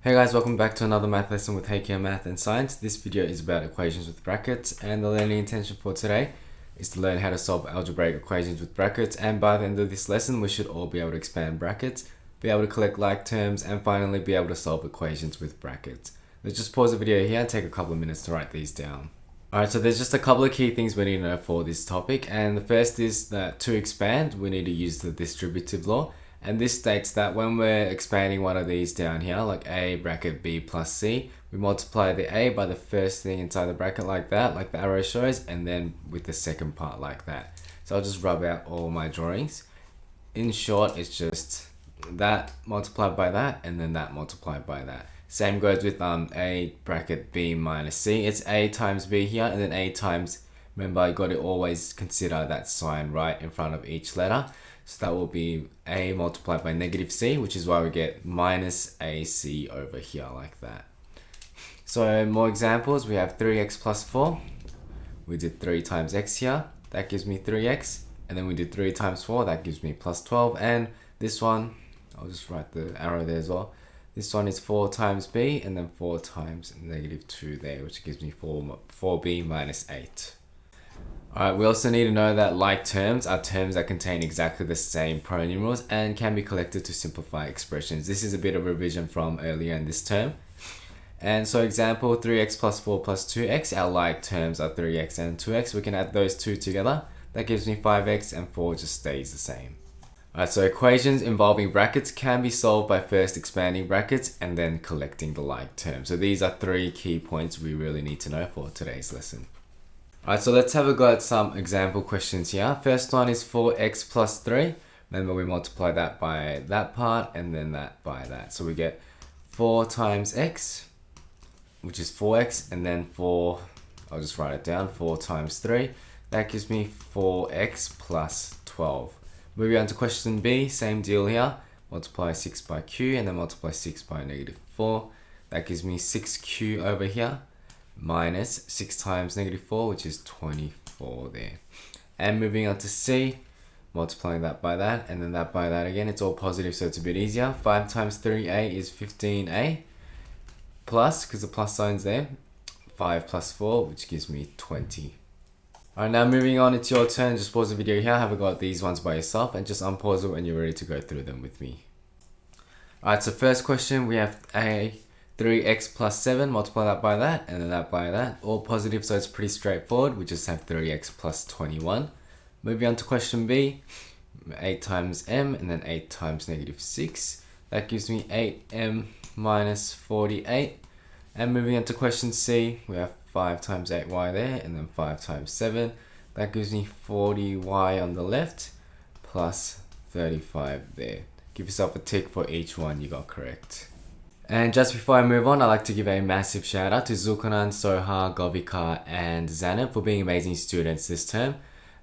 Hey guys, welcome back to another math lesson with HKM Math and Science. This video is about equations with brackets, and the learning intention for today is to learn how to solve algebraic equations with brackets, and by the end of this lesson we should all be able to expand brackets, be able to collect like terms, and finally be able to solve equations with brackets. Let's just pause the video here and take a couple of minutes to write these down. Alright, so there's just a couple of key things we need to know for this topic, and the first is that to expand we need to use the distributive law. And this states that when we're expanding one of these down here, like a bracket b plus c, we multiply the a by the first thing inside the bracket like that, like the arrow shows, and then with the second part like that. So I'll just rub out all my drawings. In short, it's just that multiplied by that, and then that multiplied by that. Same goes with a bracket b minus c. It's a times b here, and then a times, remember you got to always consider that sign right in front of each letter. So that will be a multiplied by negative c, which is why we get minus ac over here like that. So more examples, we have 3x plus 4. We did 3 times x here, that gives me 3x. And then we did 3 times 4, that gives me plus 12. And this one, I'll just write the arrow there as well. This one is 4 times b, and then 4 times negative 2 there, which gives me 4b minus 8. Alright, we also need to know that like terms are terms that contain exactly the same pronumerals and can be collected to simplify expressions. This is a bit of revision from earlier in this term. And so example, 3x plus 4 plus 2x, our like terms are 3x and 2x. We can add those two together. That gives me 5x, and 4 just stays the same. Alright, so equations involving brackets can be solved by first expanding brackets and then collecting the like term. So these are 3 key points we really need to know for today's lesson. Alright, so let's have a go at some example questions here. First one is 4x plus 3. Remember, we multiply that by that part and then that by that. So we get 4 times x, which is 4x, and then 4, I'll just write it down, 4 times 3. That gives me 4x plus 12. Moving on to question B, same deal here. Multiply 6 by q and then multiply 6 by negative 4. That gives me 6q over here, minus 6 times negative 4, which is 24 there. And moving on to C, multiplying that by that, and then that by that again. It's all positive, so it's a bit easier. 5 times 3a is 15a, plus, because the plus sign's there, 5 plus 4, which gives me 20. Alright, now moving on, it's your turn. Just pause the video here, have a go at these ones by yourself, and just unpause it when you're ready to go through them with me. Alright, so first question, we have a 3x plus 7, multiply that by that, and then that by that. All positive, so it's pretty straightforward. We just have 3x plus 21. Moving on to question B, 8 times m, and then 8 times negative 6. That gives me 8m minus 48. And moving on to question C, we have 5 times 8y there, and then 5 times 7. That gives me 40y on the left, plus 35 there. Give yourself a tick for each one you got correct. And just before I move on, I'd like to give a massive shout out to Zulkanan, Soha, Govika, and Zanab for being amazing students this term.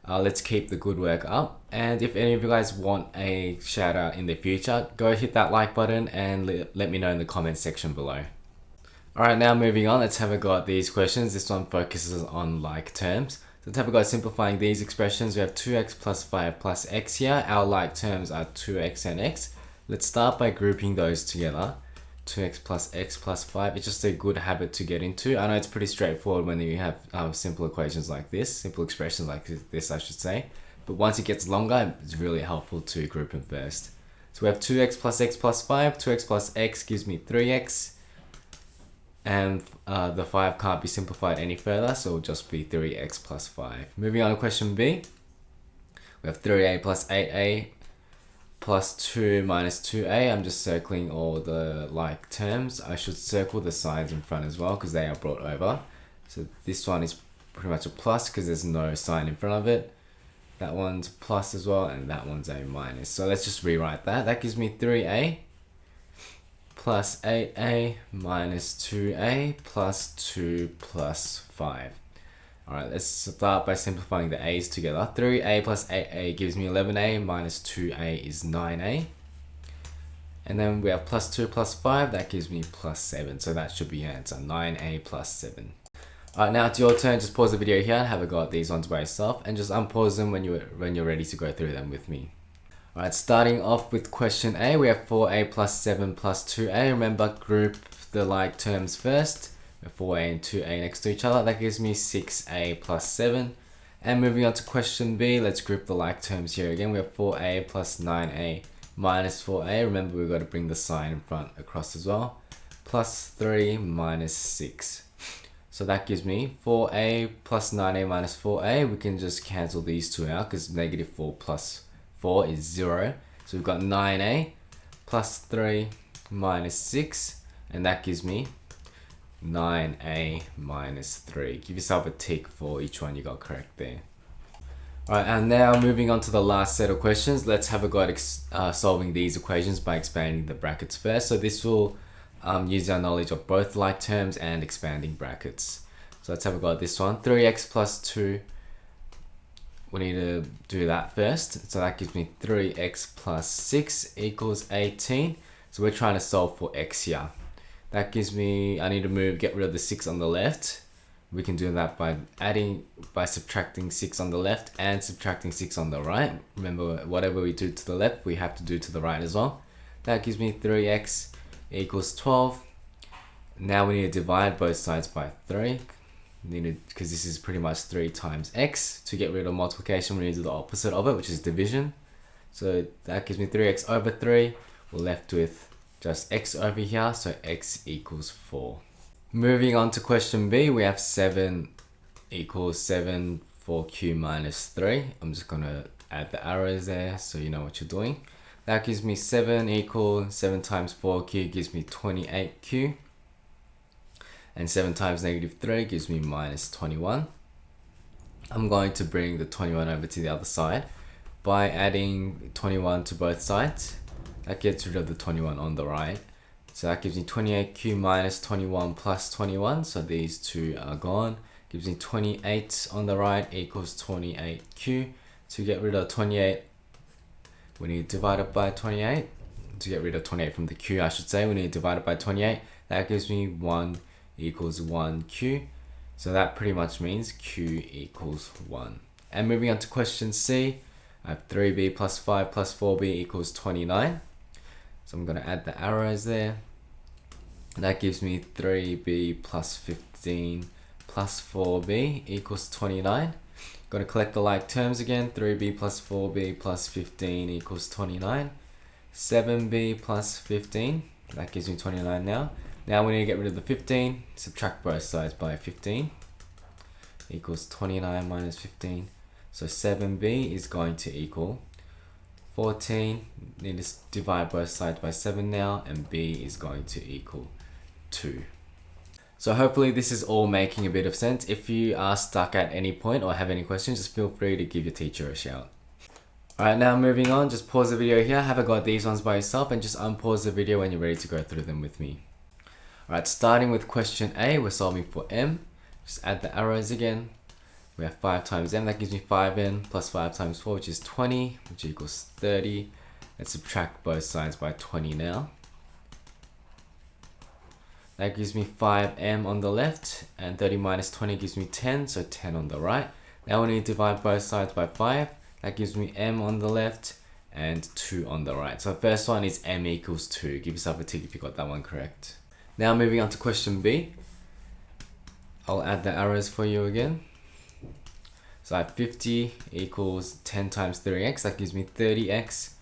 Let's keep the good work up. And if any of you guys want a shout out in the future, go hit that like button and let me know in the comments section below. Alright, now moving on, let's have a go at these questions. This one focuses on like terms. So let's have a go at simplifying these expressions. We have 2x plus 5 plus x here. Our like terms are 2x and x. Let's start by grouping those together. 2x plus x plus 5. It's just a good habit to get into. I know it's pretty straightforward when you have simple equations like this, simple expressions like this I should say. But once it gets longer, it's really helpful to group them first. So we have 2x plus x plus 5. 2x plus x gives me 3x. And the 5 can't be simplified any further, so it'll just be 3x plus 5. Moving on to question B. We have 3a plus 8a plus 2 minus 2a. I'm just circling all the like terms. I should circle the signs in front as well because they are brought over. So this one is pretty much a plus because there's no sign in front of it. That one's plus as well, and that one's a minus. So let's just rewrite that. That gives me 3a plus 8a minus 2a plus 2 plus 5. Alright, let's start by simplifying the a's together. 3a plus 8a gives me 11a, minus 2a is 9a. And then we have plus 2 plus 5, that gives me plus 7. So that should be your answer, 9a plus 7. Alright, now it's your turn. Just pause the video here and have a go at these ones by yourself. And just unpause them when you're ready to go through them with me. Alright, starting off with question A, we have 4a plus 7 plus 2a. Remember, group the like terms first. We have 4a and 2a next to each other. That gives me 6a plus 7. And moving on to question B, let's group the like terms here again. We have 4a plus 9a minus 4a. Remember, we've got to bring the sign in front across as well. Plus 3 minus 6. So that gives me 4a plus 9a minus 4a. We can just cancel these two out because negative 4 plus 4 is 0. So we've got 9a plus 3 minus 6. And that gives me 9a minus 3. Give yourself a tick for each one you got correct there. Alright, and now moving on to the last set of questions. Let's have a go at solving these equations by expanding the brackets first. So this will use our knowledge of both like terms and expanding brackets. So let's have a go at this one. 3x plus 2. We need to do that first. So that gives me 3x plus 6 equals 18. So we're trying to solve for x here. That gives me, I need to get rid of the 6 on the left. We can do that by subtracting 6 on the left and subtracting 6 on the right. Remember, whatever we do to the left, we have to do to the right as well. That gives me 3x equals 12. Now we need to divide both sides by 3. Because this is pretty much 3 times x. To get rid of multiplication, we need to do the opposite of it, which is division. So that gives me 3x over 3. We're left with just x over here, so x equals 4. Moving on to question B, we have 7 equals 7 4q minus 3. I'm just going to add the arrows there so you know what you're doing. That gives me 7 equals 7 times 4q gives me 28q. And 7 times negative 3 gives me minus 21. I'm going to bring the 21 over to the other side by adding 21 to both sides. That gets rid of the 21 on the right. So that gives me 28q minus 21 plus 21. So these two are gone. Gives me 28 on the right equals 28q. To get rid of 28, we need to divide it by 28. To get rid of 28 from the q, I should say, we need to divide it by 28. That gives me 1 equals 1q. So that pretty much means q equals 1. And moving on to question C, I have 3b plus 5 plus 4b equals 29. So I'm going to add the arrows there. That gives me 3b plus 15 plus 4b equals 29. Going to collect the like terms again. 3b plus 4b plus 15 equals 29. 7b plus 15, that gives me 29 now. Now we need to get rid of the 15, subtract both sides by 15, equals 29 minus 15. So 7b is going to equal 14, need to divide both sides by 7 now, and b is going to equal 2. So hopefully this is all making a bit of sense. If you are stuck at any point or have any questions, just feel free to give your teacher a shout. Alright, now moving on, just pause the video here, have a go at these ones by yourself, and just unpause the video when you're ready to go through them with me. Alright, starting with question A, we're solving for m. Just add the arrows again. We have 5 times m, that gives me 5m plus 5 times 4, which is 20, which equals 30. Let's subtract both sides by 20 now. That gives me 5m on the left, and 30 minus 20 gives me 10, so 10 on the right. Now we need to divide both sides by 5. That gives me m on the left, and 2 on the right. So the first one is m equals 2. Give yourself a tick if you got that one correct. Now moving on to question B. I'll add the arrows for you again. So I have 50 equals 10 times 3x, that gives me 30x.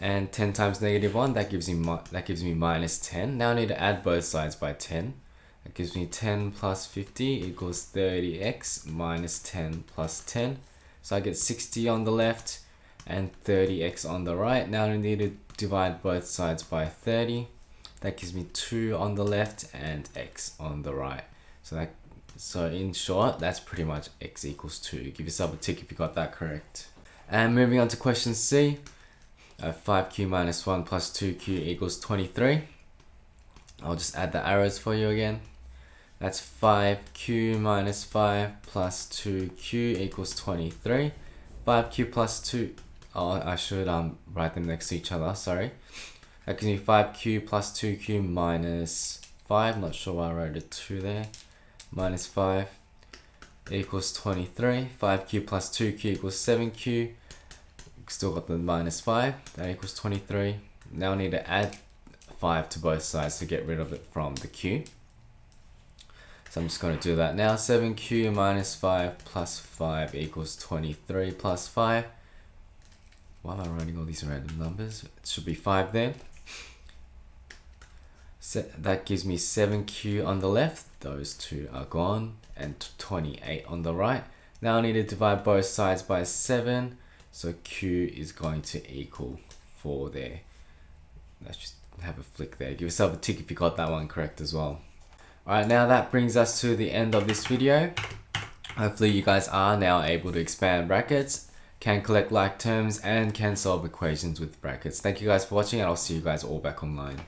And 10 times negative 1, that gives me minus 10. Now I need to add both sides by 10. That gives me 10 plus 50 equals 30x minus 10 plus 10. So I get 60 on the left and 30x on the right. Now I need to divide both sides by 30. That gives me 2 on the left and x on the right. So in short, that's pretty much x equals 2. Give yourself a tick if you got that correct. And moving on to question C. 5q minus 1 plus 2q equals 23. I'll just add the arrows for you again. That's 5q minus 5 plus 2q equals 23. 5q plus 2, oh, I should write them next to each other, sorry. That gives me 5q plus 2q minus 5, not sure why I wrote a 2 there. Minus 5 equals 23. 5q plus 2q equals 7q. Still got the minus 5, that equals 23. Now I need to add 5 to both sides to get rid of it from the q. So I'm just going to do that now. 7q minus 5 plus 5 equals 23 plus 5. Why am I writing all these random numbers? It should be 5 then. That gives me 7q on the left. Those two are gone. And 28 on the right. Now I need to divide both sides by 7. So q is going to equal 4 there. Let's just have a flick there. Give yourself a tick if you got that one correct as well. Alright, now that brings us to the end of this video. Hopefully you guys are now able to expand brackets, can collect like terms, and can solve equations with brackets. Thank you guys for watching, and I'll see you guys all back online.